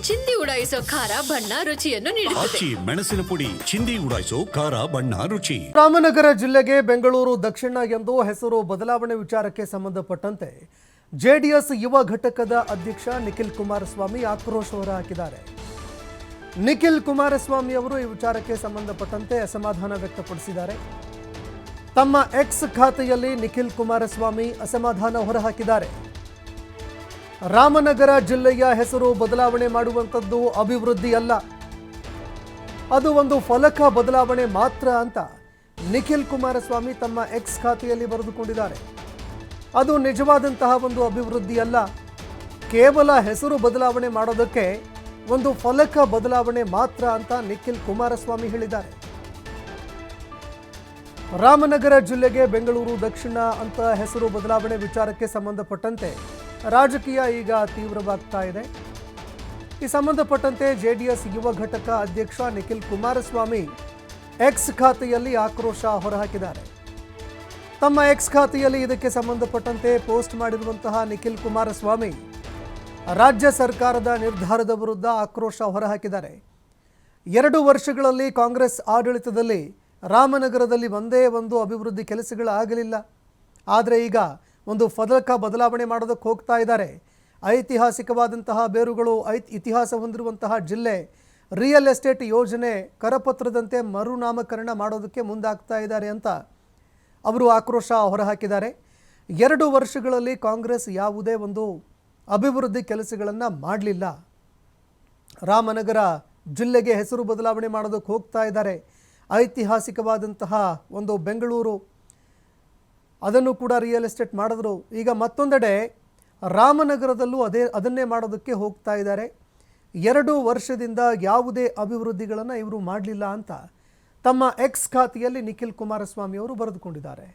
ಚಿಂದಿ ಉಡಾಯಿಸೋ ಖಾರ ಬಣ್ಣ ರುಚಿಯನ್ನು ನೀಡುತ್ತದೆ. ಮೆಣಸಿನ ಪುಡಿ ಚಿಂದಿ ಉಡಾಯಿಸೋ ಖಾರ ಬಣ್ಣ ರುಚಿ. ರಾಮನಗರ ಜಿಲ್ಲೆಗೆ ಬೆಂಗಳೂರು ದಕ್ಷಿಣ ಎಂದು ಹೆಸರು ಬದಲಾವಣೆ ವಿಚಾರಕ್ಕೆ ಸಂಬಂಧಪಟ್ಟಂತೆ ಜೆಡಿಎಸ್ ಯುವ ಘಟಕದ ಅಧ್ಯಕ್ಷ ನಿಖಿಲ್ ಕುಮಾರಸ್ವಾಮಿ ಆಕ್ರೋಶ ಹೊರಹಾಕಿದ್ದಾರೆ. ನಿಖಿಲ್ ಕುಮಾರಸ್ವಾಮಿ ಅವರು ಈ ವಿಚಾರಕ್ಕೆ ಸಂಬಂಧಪಟ್ಟಂತೆ ಅಸಮಾಧಾನ ವ್ಯಕ್ತಪಡಿಸಿದ್ದಾರೆ. ತಮ್ಮ ಎಕ್ಸ್ ಖಾತೆಯಲ್ಲಿ ನಿಖಿಲ್ ಕುಮಾರಸ್ವಾಮಿ ಅಸಮಾಧಾನ ಹೊರಹಾಕಿದ್ದಾರೆ. ರಾಮನಗರ ಜಿಲ್ಲೆಯ ಹೆಸರು ಬದಲಾವಣೆ ಮಾಡುವಂಥದ್ದು ಅಭಿವೃದ್ಧಿ ಅಲ್ಲ, ಅದು ಒಂದು ಫಲಕ ಬದಲಾವಣೆ ಮಾತ್ರ ಅಂತ ನಿಖಿಲ್ ಕುಮಾರಸ್ವಾಮಿ ತಮ್ಮ ಎಕ್ಸ್ ಖಾತೆಯಲ್ಲಿ ಬರೆದುಕೊಂಡಿದ್ದಾರೆ. ಅದು ನಿಜವಾದಂತಹ ಒಂದು ಅಭಿವೃದ್ಧಿ ಅಲ್ಲ, ಕೇವಲ ಹೆಸರು ಬದಲಾವಣೆ ಮಾಡೋದಕ್ಕೆ ಒಂದು ಫಲಕ ಬದಲಾವಣೆ ಮಾತ್ರ ಅಂತ ನಿಖಿಲ್ ಕುಮಾರಸ್ವಾಮಿ ಹೇಳಿದ್ದಾರೆ. ರಾಮನಗರ ಜಿಲ್ಲೆಗೆ ಬೆಂಗಳೂರು ದಕ್ಷಿಣ ಅಂತ ಹೆಸರು ಬದಲಾವಣೆ ವಿಚಾರಕ್ಕೆ ಸಂಬಂಧಪಟ್ಟಂತೆ ರಾಜಕೀಯ ಈಗ ತೀವ್ರವಾಗ್ತಾ ಇದೆ. ಈ ಸಂಬಂಧಪಟ್ಟಂತೆ ಜೆಡಿಎಸ್ ಯುವ ಘಟಕ ಅಧ್ಯಕ್ಷ ನಿಖಿಲ್ ಕುಮಾರಸ್ವಾಮಿ ಎಕ್ಸ್ ಖಾತೆಯಲ್ಲಿ ಆಕ್ರೋಶ ಹೊರಹಾಕಿದ್ದಾರೆ. ತಮ್ಮ ಎಕ್ಸ್ ಖಾತೆಯಲ್ಲಿ ಇದಕ್ಕೆ ಸಂಬಂಧಪಟ್ಟಂತೆ ಪೋಸ್ಟ್ ಮಾಡಿರುವಂತಹ ನಿಖಿಲ್ ಕುಮಾರಸ್ವಾಮಿ ರಾಜ್ಯ ಸರ್ಕಾರದ ನಿರ್ಧಾರದ ವಿರುದ್ಧ ಆಕ್ರೋಶ ಹೊರಹಾಕಿದ್ದಾರೆ. 2 ವರ್ಷಗಳಲ್ಲಿ ಕಾಂಗ್ರೆಸ್ ಆಡಳಿತದಲ್ಲಿ ರಾಮನಗರದಲ್ಲಿ ಒಂದೇ ಒಂದು ಅಭಿವೃದ್ಧಿ ಕೆಲಸಗಳಾಗಲಿಲ್ಲ. ಆದರೆ ಈಗ ಒಂದು ಫಲಕ ಬದಲಾವಣೆ ಮಾಡೋದಕ್ಕೆ ಹೋಗ್ತಾ ಇದ್ದಾರೆ. ಐತಿಹಾಸಿಕವಾದಂತಹ ಬೇರುಗಳು, ಇತಿಹಾಸ ಹೊಂದಿರುವಂತಹ ಜಿಲ್ಲೆ, ರಿಯಲ್ ಎಸ್ಟೇಟ್ ಯೋಜನೆ ಕರಪತ್ರದಂತೆ ಮರುನಾಮಕರಣ ಮಾಡೋದಕ್ಕೆ ಮುಂದಾಗ್ತಾ ಇದ್ದಾರೆ ಅಂತ ಅವರು ಆಕ್ರೋಶ ಹೊರಹಾಕಿದ್ದಾರೆ. 2 ವರ್ಷಗಳಲ್ಲಿ ಕಾಂಗ್ರೆಸ್ ಯಾವುದೇ ಒಂದು ಅಭಿವೃದ್ಧಿ ಕೆಲಸಗಳನ್ನು ಮಾಡಲಿಲ್ಲ. ರಾಮನಗರ ಜಿಲ್ಲೆಗೆ ಹೆಸರು ಬದಲಾವಣೆ ಮಾಡೋದಕ್ಕೆ ಹೋಗ್ತಾ ಇದ್ದಾರೆ. ಐತಿಹಾಸಿಕವಾದಂತಹ ಒಂದು ಬೆಂಗಳೂರು, ಅದನ್ನು ಕೂಡ ರಿಯಲ್ ಎಸ್ಟೇಟ್ ಮಾಡಿದ್ರು. ಈಗ ಮತ್ತೊಂದೆಡೆ ರಾಮನಗರದಲ್ಲೂ ಅದನ್ನೇ ಮಾಡೋದಕ್ಕೆ ಹೋಗ್ತಾ ಇದ್ದಾರೆ. 2 ವರ್ಷದಿಂದ ಯಾವುದೇ ಅಭಿವೃದ್ಧಿಗಳನ್ನು ಇವರು ಮಾಡಲಿಲ್ಲ ಅಂತ ತಮ್ಮ ಎಕ್ಸ್ ಖಾತೆಯಲ್ಲಿ ನಿಖಿಲ್ ಕುಮಾರಸ್ವಾಮಿ ಅವರು ಬರೆದುಕೊಂಡಿದ್ದಾರೆ.